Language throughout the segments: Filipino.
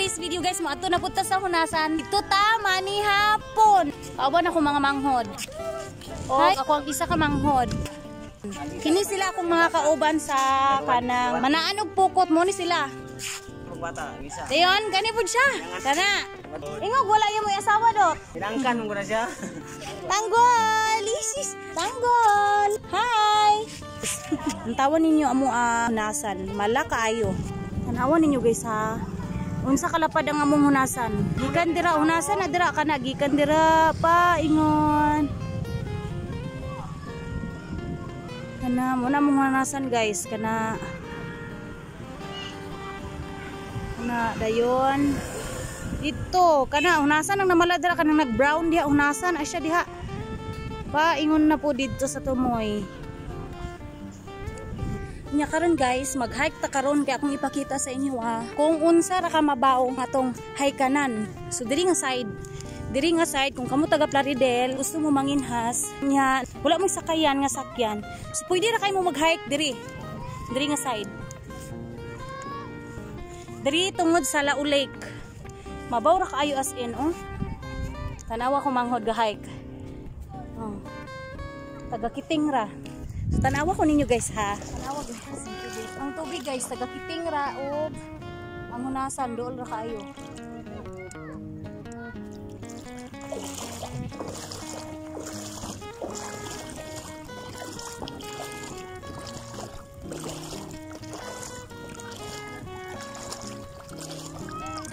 today's video guys, mo ato na punta sa hunasan. Ito tama ni hapon. Kawan ako mga manghod. Hi, ako ang isa ka manghod. Kini sila akong mga kauban sa kanang manaan og pukot mo ni sila. Bata, isa. Dayon, gani pud siya. Kana. Ingog wala yung may asawa dot. Tinangkan mo na siya. Tanggol, isis. Tanggol. Hi. Antawan ninyo amo hunasan. Mala kaayo. Tanawan ninyo guys ha. Unsa kalapad ang among hunasan. Gikan dira hunasan na dira kana gikan dira pa ingon. Kana mo na mong hunasan guys kana. Na dayon dito kana hunasan ang namaladra kanang nag-brown diha hunasan asya diha paingon na po dito sa tumoy nya karon guys mag-hike ta karon kaya akong ipakita sa inyo kung unsa ra ka mabao atong hikanan so diri nga side kung kamo taga Plaridel gusto mo manginhas nya wala mo sakayan nga sakyan so pwede ra kay mo mag-hike diri nga side. Dari tungod sa Lao Lake. Mabaw ra kaayo as in, oh. Tanawa ko manghod ga hike. Oh. Taga Kiting ra. So, tanawa ko ninyo guys ha. Tanawa guys. Ang tubig guys taga Kiting ra og ang hunasan dool ra kaayo.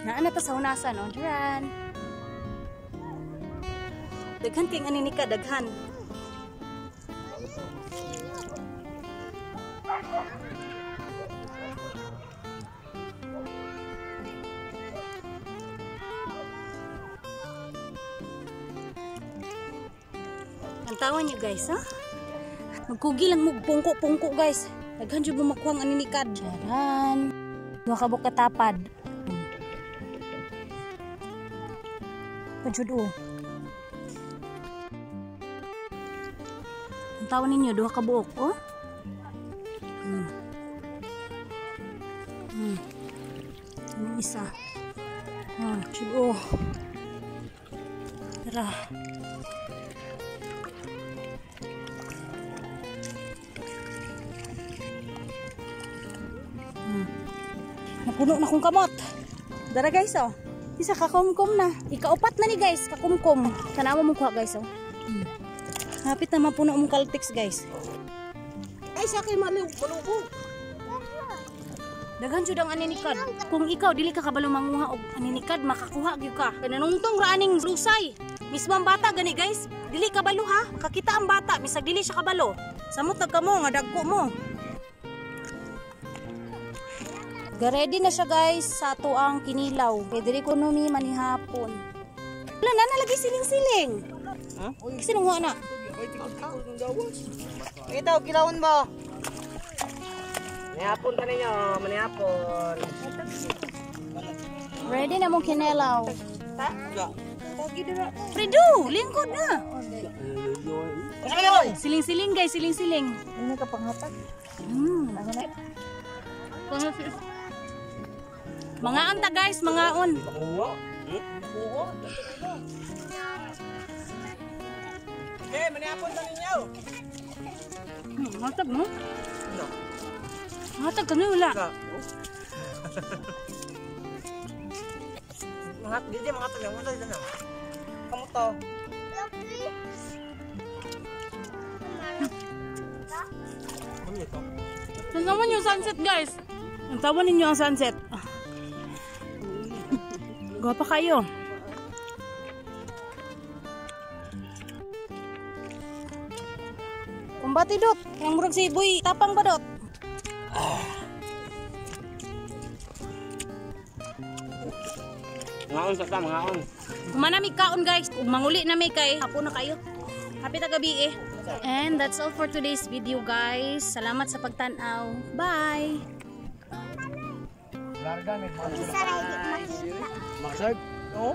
Naan na ta sa hunasan, no? Diyan. Daghan kayong aninika, daghan. Ang tawan nyo guys, ha? Magkugi lang mo, pungko guys. Daghan dyan bumakuha ang aninikad. Diyan. Dua kabok katapad. Pajud o. Ang tawon ninyo, duha ka buok, oh. Ang isa. Pajud o. Tara. Napuno na kong kamot. Dara guys, oh. Isa kakumkum na. Ikaupat na ni guys, kakumkum. Tanawa mo kuha guys, oh. Hapit na mapuno mong kaltix guys. Ay, sa akin malubog. Daghan jud ang aninikad. Kung ikaw dili ka kabalo manguha og aninikad, makakuha gyud ka. Kananungtong ra aning rusay. Mismo ang bata gani guys. Dili kabalo ha. Makakita ang bata bisag dili siya kabalo. Samot ka mo nga dagko mo. Ready na siya guys sa ato ang kinilaw. Pwede ekonomi manihapon. Wala na nalagay siling-siling. Ha? Sinunguha na. Ito, kilawon mo. Manihapon ka ninyo, manihapon. Ready na mong kinilaw. Ha? Fredo, lingkod na. Siling-siling guys, siling-siling. Ano ka panghatag? Mga anta guys, mga on. Eh, manihapon ka ninyo. Hatag mo? Hatag ka na wala. Hindi mga hatag lang. Wala na. Kamu to. Tawan niyo sunset guys. Tawan ninyo ang sunset. Gwapa kayo. Kumbati dot. Yang murag si Boy tapang ba dot? Ngaon sa tama, ngaon. Kumanami kaon guys. Kung manguli na may kay, hapon na kayo. Happy na gabi eh. And that's all for today's video guys. Salamat sa pagtanaw. Bye! Larga, may mga. Isa rin, makita. Maksad? Oo.